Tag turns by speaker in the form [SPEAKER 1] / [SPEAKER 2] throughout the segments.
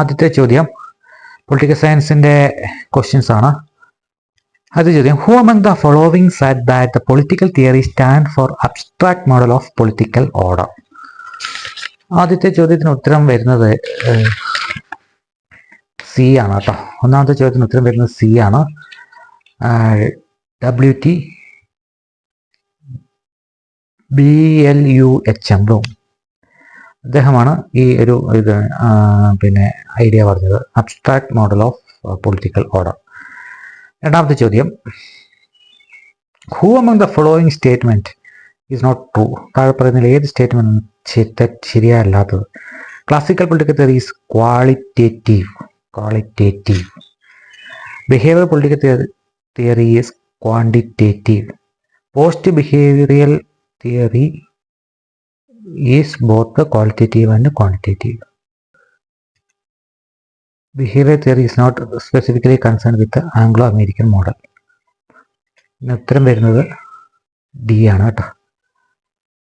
[SPEAKER 1] ആദ്യത്തെ ചോദ്യം പൊളിറ്റിക്കൽ സയൻസിന്റെ ക്വസ്റ്റ്യൻസ് ആണ്. ആദ്യത്തെ ചോദ്യം, who among the following said that the political theory stand for abstract model of political order? ആദ്യത്തെ ചോദ്യത്തിന് ഉത്തരം വരുന്നത് സി ആണ് കേട്ടോ. ഒന്നാമത്തെ ചോദ്യത്തിന് ഉത്തരം വരുന്നത് സി ആണ്. WT BLUHM ബ്ലൂം, അദ്ദേഹമാണ് ഈ ഒരു പിന്നെ ഐഡിയ പറഞ്ഞത്, abstract model of political order. രണ്ടാമത്തെ ചോദ്യം, who among the following statement is not true? താഴെ പറയുന്നതിൽ ഏത് സ്റ്റേറ്റ്മെന്റ് ശരിയല്ലാത്തത്? Classical political theory is qualitative. Behaviour political theory is quantitative. Post behavioural theory is both qualitative and quantitative. Behaviour theory is not specifically concern with Anglo American model. പിന്നെ ഉത്തരം വരുന്നത് D ആണ് കേട്ടോ.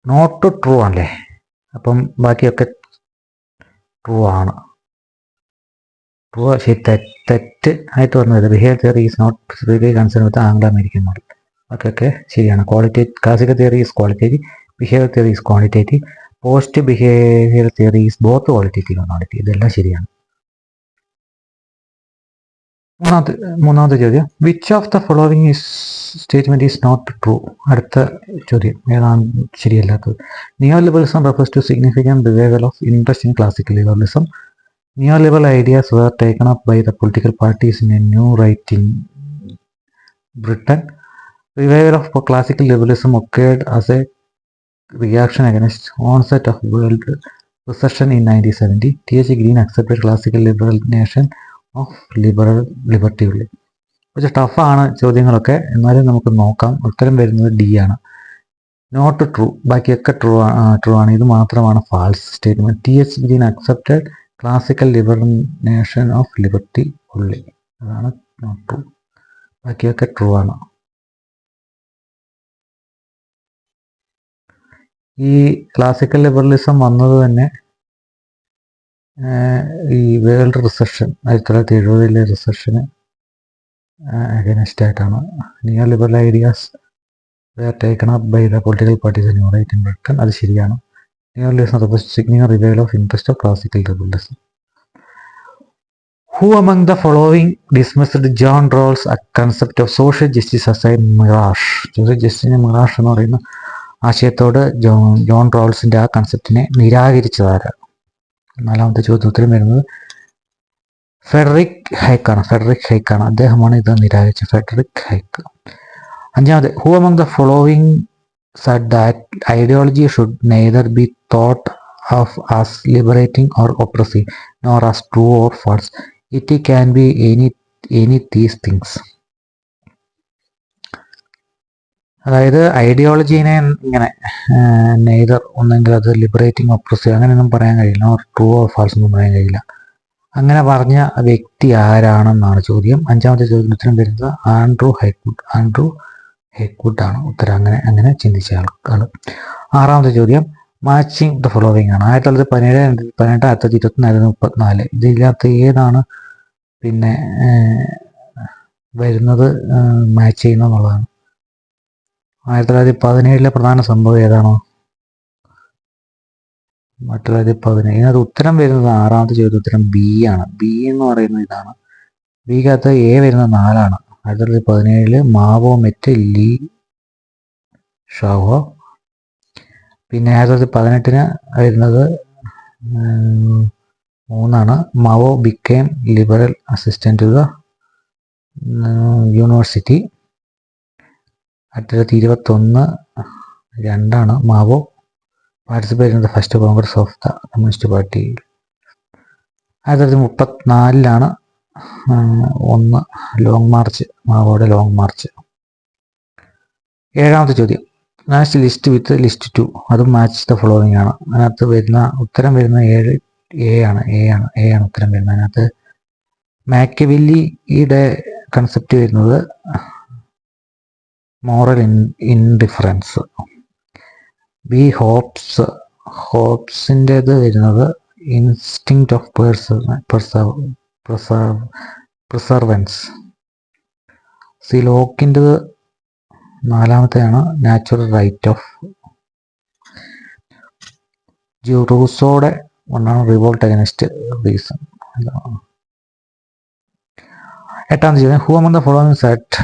[SPEAKER 1] Not true ആണല്ലേ, അപ്പം ബാക്കിയൊക്കെ true ആണ്. True ശരി, തെറ്റ് ആയിട്ട് വന്നത് behaviour theory is not specifically concern with Anglo American model. ബാക്കിയൊക്കെ ശരിയാണ്. Classical theory is qualitative, behaviour theory is quantitative, post behaviour theory is both qualitative and quantitative. ഇതെല്ലാം ശരിയാണ്. മൂന്നാമത്തെ ചോദ്യം, which of the following statement is not true? അടുത്ത ചോദ്യം ഏതാണ് ശരിയല്ലാത്തത്? Neo liberalism refers to significant revival of interest in classical liberalism. Neoliberal ideas were taken up by the political parties in a new right in Britain. Revival of classical liberalism occurred as a reaction against onset of world recession in 1970. T.H. Green accepted classical liberal nation of liberty. കുറച്ച് ടഫാണ് ചോദ്യങ്ങളൊക്കെ, എന്നാലും നമുക്ക് നോക്കാം. ഉത്തരം വരുന്നത് D ആണ്, not true. ബാക്കിയൊക്കെ true ആണ്. ഇത് മാത്രമാണ് false statement. T.H. Green accepted classical liberal notion of liberty ഉള്ളി, അതാണ് നോട്ട് ട്രൂ. ബാക്കിയൊക്കെ ട്രൂ ആണ്. ഈ ക്ലാസിക്കൽ ലിബറലിസം വന്നത് തന്നെ ഈ വേൾഡ് റിസഷൻ 1970 റിസഷന് അഗൈൻസ്റ്റ് ആയിട്ടാണ്. Neo liberal ideas were taken up by the political parties in right in Britain, അത് ശരിയാണ്. Neoliberalism refers to significant revival of interest of classical liberalism. Who among the following dismissed John Rawls' concept of social justice as a mirage? Social justice mirage എന്ന് പറയുന്ന ആശയത്തോട് John റോൾസിന്റെ ആ കൺസെപ്റ്റിനെ നിരാകരിച്ചതാരാണ്? നാലാമത്തെ ചോദ്യത്തിന് ഉത്തരം വരുന്നത് Federico ഹൈക്കാണ്. അദ്ദേഹമാണ് ഇത് നിരാകരിച്ചത്, ഫെഡറിക് ഹൈക്ക്. അഞ്ചാമത്, who among the following said that ideology should neither be thought of as liberating or oppressive, nor as true or false. It can be any these things. അതായത് ഐഡിയോളജീനെ ഇങ്ങനെ നെയ്തർ ഒന്നെങ്കിൽ അത് liberating oppressive അങ്ങനെയൊന്നും പറയാൻ കഴിയില്ല, or true or false ഒന്നും പറയാൻ കഴിയില്ല. അങ്ങനെ പറഞ്ഞ വ്യക്തി ആരാണെന്നാണ് ചോദ്യം. അഞ്ചാമത്തെ ചോദ്യത്തിന് ഉത്തരം വരുന്നത് ആൻഡ്രൂ ഹെക്വുഡ് ആണ് ഉത്തരം. അങ്ങനെ ചിന്തിച്ച ആൾ. ആറാമത്തെ ചോദ്യം, മാച്ചിങ് ദ ഫോളോവിങ് ആണ്. 1917, 1921, 1934 ഇതിനകത്ത് ഏതാണ് പിന്നെ വരുന്നത് മാച്ച് ചെയ്യുന്നതെന്നുള്ളതാണ്. 1917 പ്രധാന സംഭവം ഏതാണോ? 1917 ഇതിനകത്ത് ഉത്തരം വരുന്നത് ആറാമത്തെ ചോദ്യം ഉത്തരം ബി ആണ്. ബി എന്ന് പറയുന്നത് ഇതാണ്. ബിക്കകത്ത് എ വരുന്നത് 4 ആണ്. 1917 മാവോ മെറ്റ് ലീ ഷാവോ. പിന്നെ 1918 വരുന്നത് 3 Mao became liberal assistant to the university. 1921 2 Mao participate in the first congress of the communist party. 1934 1 long march, മാവോയുടെ ലോങ് മാർച്ച്. ഏഴാമത്തെ ചോദ്യം, മാച്ച് ലിസ്റ്റ് വിത്ത് ലിസ്റ്റ് 2, അതും മാച്ച് ദ ഫോളോവിങ് ആണ്. അതിനകത്ത് വരുന്ന ഉത്തരം വരുന്ന 7 എ ആണ് ഉത്തരം വരുന്നത്. അതിനകത്ത് മാക്കിയവെല്ലിയുടെ കൺസെപ്റ്റ് വരുന്നത് മോറൽ ഇൻഡിഫറൻസ്. ബി ഹോബ്സിൻ്റെത് വരുന്നത് instinct of preservance. സി ലോക്കിൻ്റെത് നാലാമത്തെയാണ് നാച്ചുറൽ റൈറ്റ് ഓഫ്. റൂസോയുടെ ഒന്നാണ് റിവോൾട്ട് അഗൈൻസ്റ്റ് റീസൺ. എട്ടാമത്തെ ചോദ്യം, who among the following said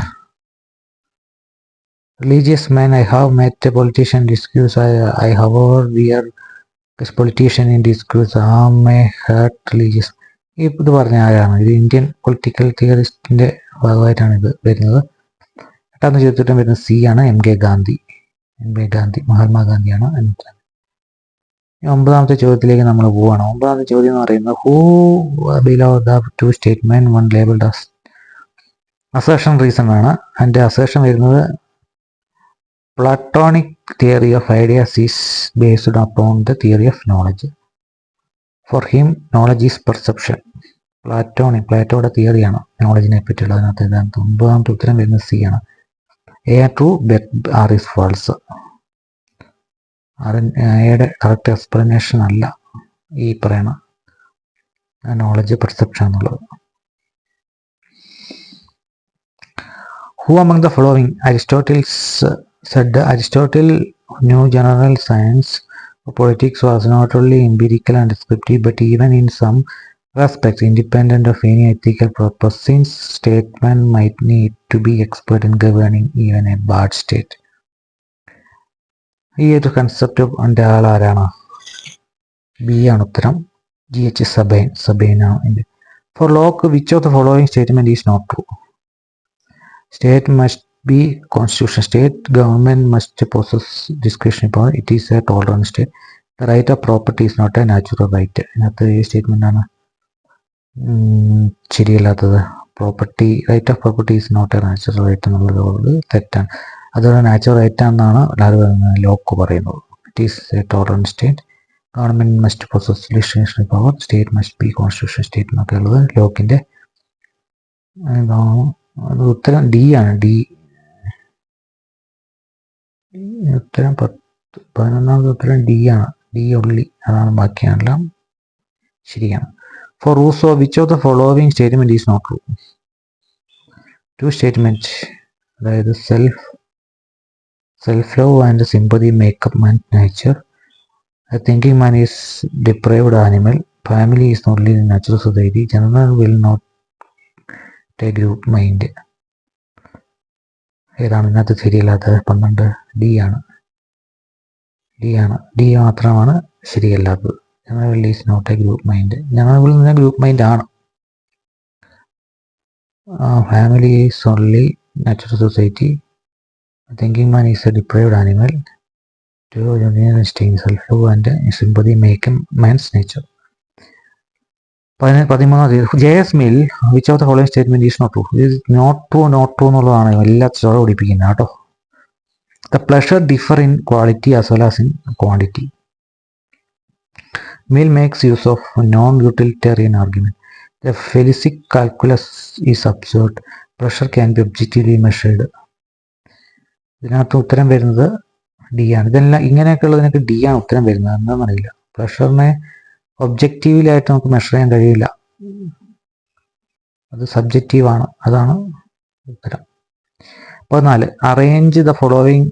[SPEAKER 1] religious men I have met a politician discourse I however wear this politician in discourse may hurt religious. ഇത് പറഞ്ഞ ആരാണ്? ഇത് ഇന്ത്യൻ പൊളിറ്റിക്കൽ തിയറിസ്റ്റിന്റെ ഭാഗമായിട്ടാണ് ഇത് വരുന്നത്. എട്ടാമത്തെ ചോദ്യത്തിലും വരുന്നത് സി ആണ്, എം കെ ഗാന്ധി. മഹാത്മാഗാന്ധിയാണ്. ഒമ്പതാമത്തെ ചോദ്യത്തിലേക്ക് നമ്മൾ പോവുകയാണ്. ഒമ്പതാമത്തെ ചോദ്യം എന്ന് പറയുന്നത് who below the two statement one labelled as assertion reason ആണ്. അതിൻ്റെ അസേർഷൻ വരുന്നത് Platonic theory of ideas is based upon the theory of knowledge. For him, knowledge is perception. പ്ലാറ്റോയുടെ തിയറിയാണ് നോളജിനെ പറ്റിയുള്ളത്. അതിനകത്ത് ഒമ്പതാമത്തെ ഉത്തരം വരുന്നത് സി ആണ്. A R true, R is false. എയുടെ correct explanation അല്ല ഈ പറയണ നോളജ് പെർസെപ്ഷൻ എന്നുള്ളത്. Who among the following Aristotle knew general science of politics was not only empirical and descriptive but even in some respects independent of any ethical purpose, since statesmen might need to be expert in governing even a bad state. ഈ ഒരു concept എൻ്റെ ആളാരാണ്? B ആണ് ഉത്തരം. GH Sabine ആണ്. For Locke, which of the following statement is not true? State must be constitution. State government must possess discretionary power. It is a tolerant state. The right of property is not a natural right. ഇതിനകത്ത് ഈ statement ആണ് ശരിയല്ലാത്തത്. Right of property is not a natural right എന്നുള്ളത് തെറ്റാണ്. അതൊരു natural right ആണെന്നാണ് Locke പറയുന്നത്. It is a tolerant state. Government must possess discretionary power. State must be constitution state എന്നൊക്കെ ഉള്ളത് ലോക്കിന്റെ ഉത്തരം ഡി ആണ്. ഉത്തരം 11ാമത്തെ ഉത്തരം ഡി ആണ്. ഡി ഉള്ളി അതാണ്. ബാക്കിയെല്ലാം ശരിയാണ്. For Rousseau, which of the following statement is not true? Two statement, അതായത് self love and sympathy make up man nature. Thinking man is deprived animal. Family is not live in natural society. General will not take group mind. ഏതാണ് ഇതിനകത്ത് ശരിയല്ലാത്തത്? 12 D ആണ്. D മാത്രമാണ് ശരിയല്ലാത്തത്. General is not a group mind. General നിന്ന് group mind ആണ്. Family is only natural society. Thinking man is A deprived animal. Self love and sympathy make man's nature. 13ാമത് JS Mill, which of the following statement is not true? ഇത് not true എന്നുള്ളതാണ് എല്ലാ ചോറ ഓടിപ്പിക്കുന്നത് കേട്ടോ. The pleasure differ in quality as well as in quantity. Mill makes use of non-utilitarian argument. The Felicic calculus is absurd. Pressure can be objectively measured. ഇതിനകത്ത് ഉത്തരം വരുന്നത് D ആണ്. ഇതെല്ലാം ഇങ്ങനെയൊക്കെ ഉള്ളതിനൊക്കെ ഡി ആണ് ഉത്തരം വരുന്നത്. എന്താണെന്നറിയില്ല. പ്രഷറിനെ ഒബ്ജക്റ്റീവിലായിട്ട് നമുക്ക് മെഷർ ചെയ്യാൻ കഴിയില്ല. അത് സബ്ജക്റ്റീവാണ്. അതാണ് ഉത്തരം. 14, arrange the following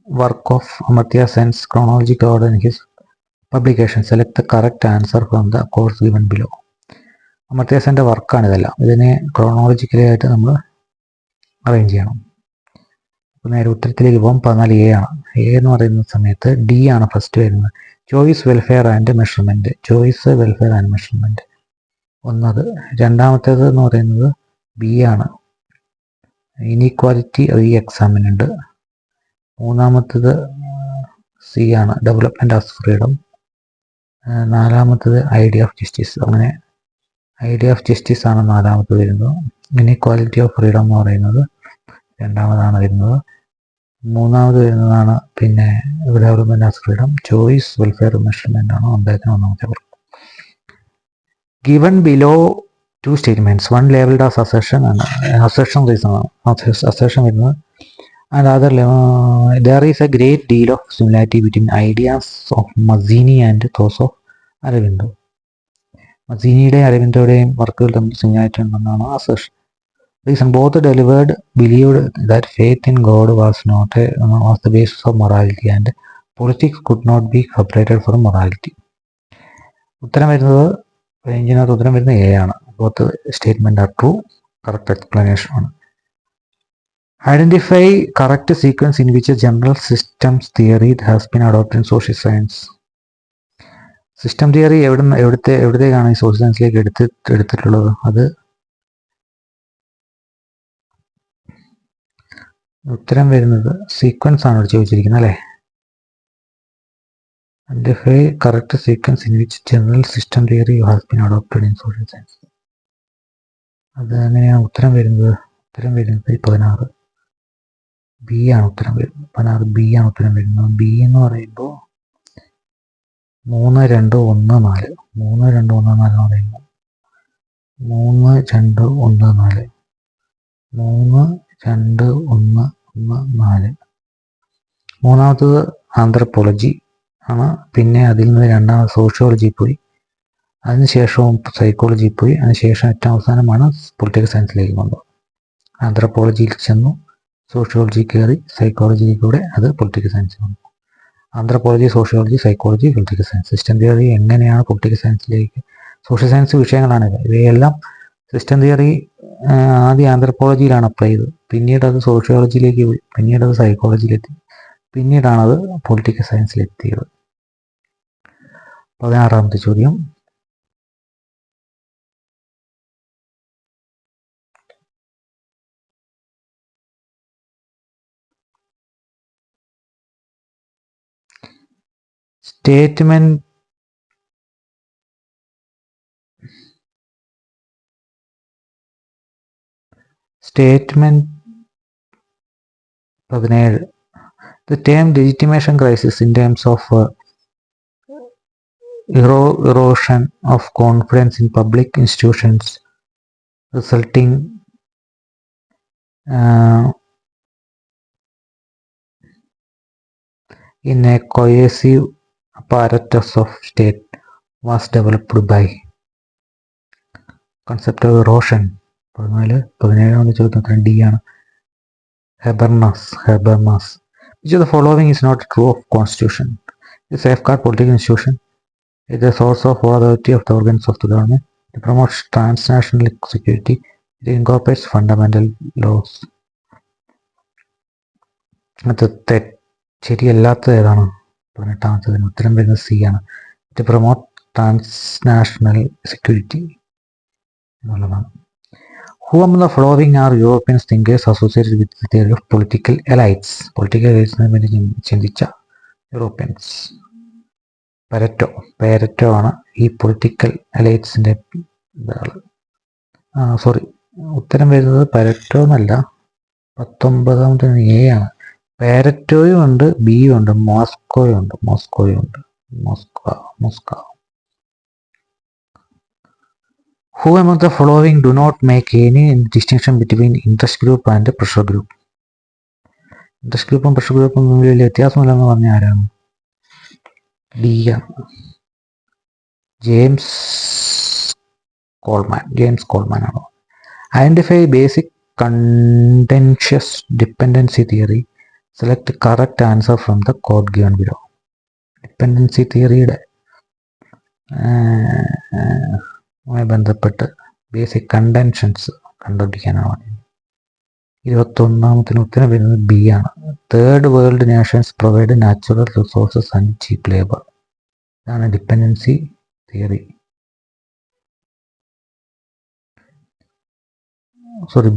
[SPEAKER 1] work of Amartya Sen's chronological order in his publication. Select the correct answer from the course given below. Amartya സെൻ്റെ വർക്കാണ് ഇതെല്ലാം. ഇതിനെ ക്രോണോളജിക്കലി ആയിട്ട് നമ്മൾ അറേഞ്ച് ചെയ്യണം. അപ്പോൾ നേരെ ഉത്തരത്തിലേക്ക് പോകും. 14 എ ആണ്. എ എന്ന് പറയുന്ന സമയത്ത് ഡി ആണ് ഫസ്റ്റ് വരുന്നത്. Choice, welfare and measurement. Choice, welfare and measurement ഒന്നത്. രണ്ടാമത്തേത് എന്ന് പറയുന്നത് ബി ആണ്. ഇനീക്വാലിറ്റി ഈ എക്സാമിനുണ്ട്. മൂന്നാമത്തേത് സി ആണ്, ഡെവലപ്മെൻറ്റ് ആസ് ഫ്രീഡം. നാലാമത്തേത് ഐഡിയ ഓഫ് ജസ്റ്റിസ്. അങ്ങനെ ഐഡിയ ഓഫ് ജസ്റ്റിസ് ആണ് നാലാമത്തെ വരുന്നത്. ഇനീക്വാലിറ്റി ഓഫ് ഫ്രീഡം എന്ന് പറയുന്നത് രണ്ടാമതാണ് വരുന്നത്. മൂന്നാമത് വരുന്നതാണ് പിന്നെ development as freedom. Choice, welfare, measurement ആണ് അദ്ദേഹത്തിന് ഒന്നാമത്തെ work. Given below two statements, one labelled as assertion ആണ്, അസേർഷൻ റീസൺ ആണ് അസേർഷൻ വരുന്നത്. And other there is a great deal of similarity between ideas of Mazzini and those of Aurobindo. മസീനിയുടെയും അരവിന്ദോയുടെയും വർക്കുകൾ തമ്മിൽ സിമിലാരിറ്റിയുണ്ടെന്നാണ് assertion. Reason both delivered believed that faith in God was the basis of morality and politics could not be separated from morality. ഉത്തരം വരുന്നത് റേഞ്ചിനകത്ത് ഉത്തരം വരുന്നത് എ ആണ്. Both statement are true. Correct explanation ആണ്. Identify correct sequence in which general systems theory has been adopted in social science. System theory എവിടത്തേക്കാണ് ഈ social സയൻസിലേക്ക് എടുത്തിട്ടുള്ളത്? അത് ഉത്തരം വരുന്നത് സീക്വൻസ് ആണ് ചോദിച്ചിരിക്കുന്നത് അല്ലേ? Identify correct sequence in which general system theory has been adopted in social science. അത് എങ്ങനെയാണ് ഉത്തരം വരുന്നത്? ഉത്തരം വരുന്നത് 16 ബി ആണ് ഉത്തരം വരുന്നത്. 16 ബി ആണ് ഉത്തരം വരുന്നത്. ബി എന്ന് പറയുമ്പോൾ 3 2 1 4 3 2 1 4 എന്ന് പറയുമ്പോൾ 3 2 1 4 3 2 1 1 4. മൂന്നാമത്തത് ആന്ത്രപ്പോളജി ആണ്. പിന്നെ അതിൽ നിന്ന് രണ്ടാമത് സോഷ്യോളജി പോയി, അതിനുശേഷവും സൈക്കോളജി പോയി, അതിനുശേഷം ഏറ്റവും അവസാനമാണ് പൊളിറ്റിക്കൽ സയൻസിലേക്ക് വന്നത്. ആന്ത്രപ്പോളജിയിൽ ചെന്നു, സോഷ്യോളജി കയറി, സൈക്കോളജിയിലൂടെ അത് പൊളിറ്റിക്കൽ സയൻസ് വന്നു. Anthropology, sociology, psychology, political science. System theory എങ്ങനെയാണ് പൊളിറ്റിക്കൽ സയൻസിലേക്ക്? സോഷ്യൽ സയൻസ് വിഷയങ്ങളാണ് ഇവയെല്ലാം. സിസ്റ്റം തിയറി ആദ്യം ആന്ത്രപ്പോളജിയിലാണ് അപ്ലൈ ചെയ്തത്, പിന്നീട് അത് സോഷ്യോളജിയിലേക്ക് പോയി, പിന്നീട് അത് സൈക്കോളജിയിലെത്തി, പിന്നീടാണത് പൊളിറ്റിക്കൽ സയൻസിലെത്തിയത്. 16ാമത്തെ ചോദ്യം. Statement 17. The term legitimation crisis in terms of erosion of confidence in public institutions resulting in a cohesive apparatus of state was developed by. Concept of erosion. 17ാമത്തെ ചോദ്യത്തിന് D ആണ്. Habermas. Which of the following is not true of Constitution? It safeguards political institutions. It is a source of authority of the organs of the government. It promotes transnational security. It incorporates fundamental laws. അത് ശരിയല്ലാത്തത് ഏതാണ്? 18ാമത്തതിന് ഉത്തരം വരുന്നത് C ആണ്. It promote transnational security എന്നുള്ളതാണ്. Who among the following are European thinkers associated with the theory of political elites? Political elites എന്ന് വേണ്ടി ചിന്തിച്ച Europeans. Pareto ആണ് ഈ പൊളിറ്റിക്കൽ എലൈറ്റ്സിന്റെ ആള്. ഉത്തരം വരുന്നത് പാരറ്റോ എന്നല്ല, 19ാമത്തെ എ ആണ്. പാരറ്റോയും ഉണ്ട്, ബിയും ഉണ്ട്, മോസ്കോയും ഉണ്ട്. Moscow. Who among the following do not make any distinction between interest group and pressure group? Interest group ഉം pressure group ഉം തമ്മിൽ വലിയ വ്യത്യാസമില്ലെന്ന് പറഞ്ഞ ആരാണ്? ഡി ആണ്. ജെയിംസ് കോൾമാൻ ആണ്. Identify basic contentious dependency theory. Select correct answer from the code given below. Dependency തിയറിയുടെ ബന്ധപ്പെട്ട് ബേസിക് കണ്ടൻഷൻസ് കണ്ടുപിടിക്കാനാണ്. 21ാമത്തിന് ഉത്തരം വരുന്നത് ബി ആണ്. Third world nations provide natural resources and cheap labour. ഇതാണ് ഡിപ്പെൻഡൻസി തിയറി.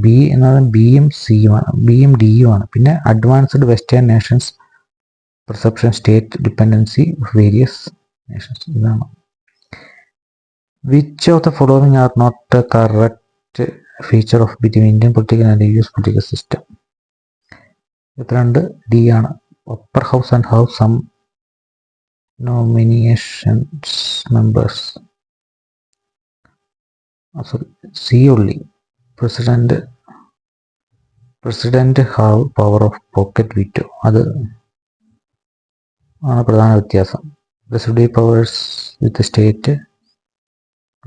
[SPEAKER 1] ബി എന്നത് ബിയും ഡിയും ആണ്. പിന്നെ advanced western nations perception state dependency various nations. ഇതാണ്. Which of the following are not the correct feature of between Indian political and US political system? 22 D ആണ്. upper house and house some nominations members. C only. President have power of pocket veto. അത് ആണ് പ്രധാന വ്യത്യാസം. Residual powers with the state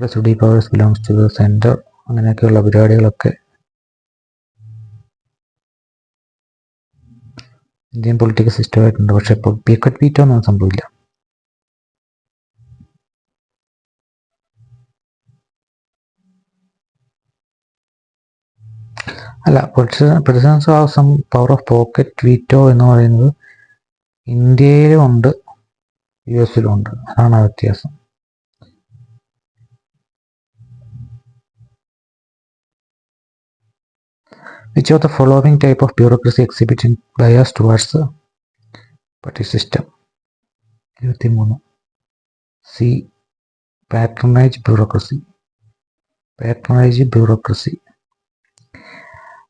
[SPEAKER 1] residuary powers belongs to the centre, അങ്ങനെയൊക്കെയുള്ള പരിപാടികളൊക്കെ Indian political സിസ്റ്റമായിട്ടുണ്ട്. പക്ഷെ ഇപ്പോൾ പീക്കറ്റ് veto ഒന്നും സംഭവില്ല. അല്ല, presidents have some power of pocket veto എന്ന് പറയുന്നത് ഇന്ത്യയിലും ഉണ്ട്, US-ലും ഉണ്ട്. അതാണ് ആ വ്യത്യാസം. Which of the following type of bureaucracy exhibits in bias towards the party system? 23. C. Patronage bureaucracy. Patronage bureaucracy.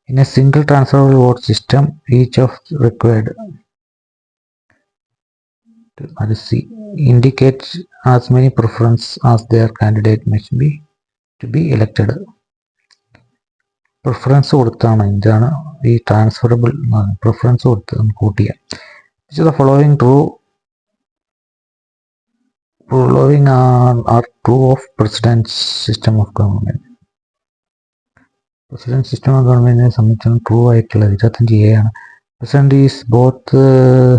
[SPEAKER 1] In a single transferable vote system, each of required C indicates as many preference as their candidate must be to be elected. Preference കൊടുത്താണ് ഇതാണ് ഈ transferable preference കൊടുത്ത് കൂട്ടിയ. Which the following are true of president system of government. President system of ഗവൺമെൻറ്റിനെ സംബന്ധിച്ചാണ് true ആയിട്ടുള്ളത് 25A ആണ്. President is both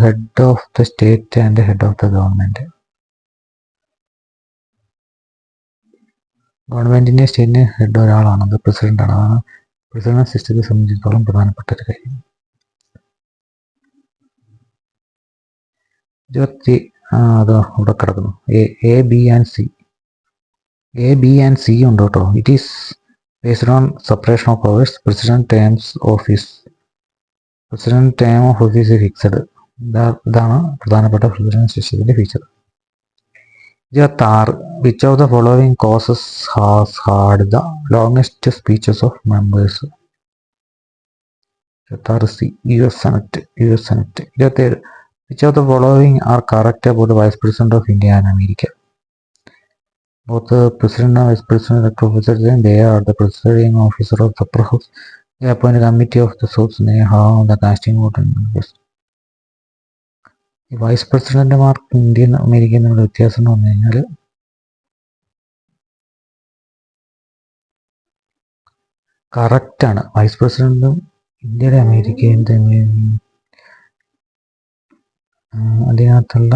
[SPEAKER 1] head of the state and head of the government. ഗവൺമെൻറ്റിൻ്റെ സ്റ്റേറ്റിൻ്റെ ഹെഡ് ഒരാളാണ്, അത് പ്രസിഡൻ്റാണ്. അതാണ് പ്രസിഡന്റ് സിസ്റ്റത്തെ സംബന്ധിച്ചിടത്തോളം പ്രധാനപ്പെട്ട ഒരു കാര്യം. 20 അത് ഇവിടെ കിടക്കുന്നു. എ ബി ആൻഡ് സി ഉണ്ട് കേട്ടോ. It is based on separation of powers. President term of office fixed. ഇതാണ് പ്രധാനപ്പെട്ട പ്രസിഡന്റ് സിസ്റ്റത്തിന്റെ feature. 26. Which of the following causes has had the longest speeches of members? 26C. US Senate. 27. Which of the following are correct about the Vice President of India and America? Both the President and Vice President elected officers, and they are the presiding officer of the upper house. They appoint a committee of the South and they have the casting vote and members. ഈ vice പ്രസിഡന്റുമാർക്ക് Indian അമേരിക്കയിൽ നിന്നുള്ള വ്യത്യാസം എന്ന് പറഞ്ഞു കഴിഞ്ഞാൽ കറക്റ്റാണ്. Vice പ്രസിഡന്റും ഇന്ത്യയുടെ അമേരിക്കയും തമ്മിൽ അതിനകത്തുള്ള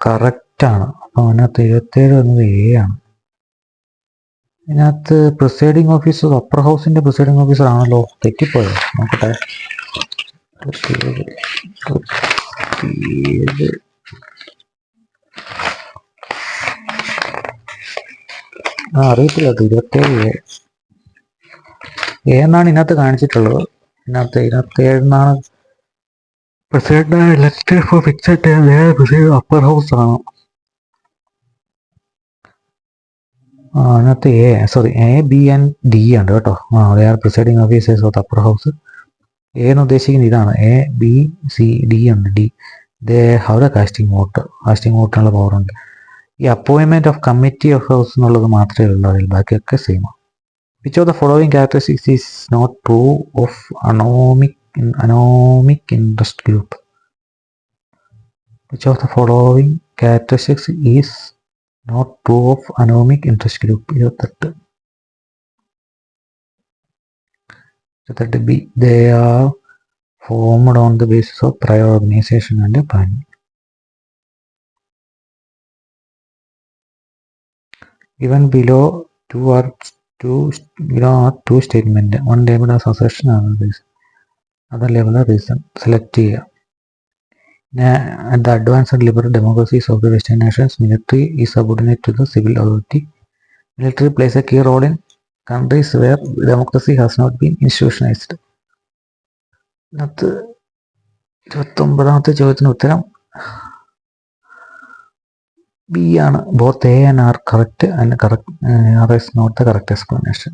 [SPEAKER 1] കറക്റ്റാണ്. അപ്പോൾ അതിനകത്ത് 27 എന്നത് A ആണ്. ഇതിനകത്ത് പ്രിസൈഡിങ് ഓഫീസർ അപ്പർ ഹൗസിന്റെ പ്രിസൈഡിങ് ഓഫീസർ ആണല്ലോ, തെറ്റിപ്പോയോ? നോക്കട്ടെ. അറിയത്തില്ല. 27 എന്നാണ് ഇതിനകത്ത് കാണിച്ചിട്ടുള്ളത്. 27 എന്നാണ് president elected for fixed time. President upper house ആണ്. അതിനകത്ത് A, B and D ഉണ്ട് കേട്ടോ. They are presiding officers of the upper house. എന്ന് ഉദ്ദേശിക്കുന്നത് ഇതാണ്. A, B, C, D ഉണ്ട്. D they have the casting വോട്ടിനുള്ള പവർ ഉണ്ട്. ഈ അപ്പോയിൻമെന്റ് ഓഫ് കമ്മിറ്റി ഓഫ് ഹൗസ് എന്നുള്ളത് മാത്രമേ ഉള്ളൂ, അതിൽ ബാക്കിയൊക്കെ same. Which of the following characteristics is not true of anomic interest group? Which of the following characteristics is not true of anomic interest group? 28B. They are formed on the basis of prior organization and planning. Even below two statement. One label as assertion, other label as reason. Select here. At the advanced liberal democracies of the Western nations, military is subordinate to the civil authority. Military plays a key role in countries where democracy has not been institutionalized. 29ാമത്തെ ചോദ്യത്തിന് ഉത്തരം B ആണ്. Both A and R correct, and R is not the correct explanation.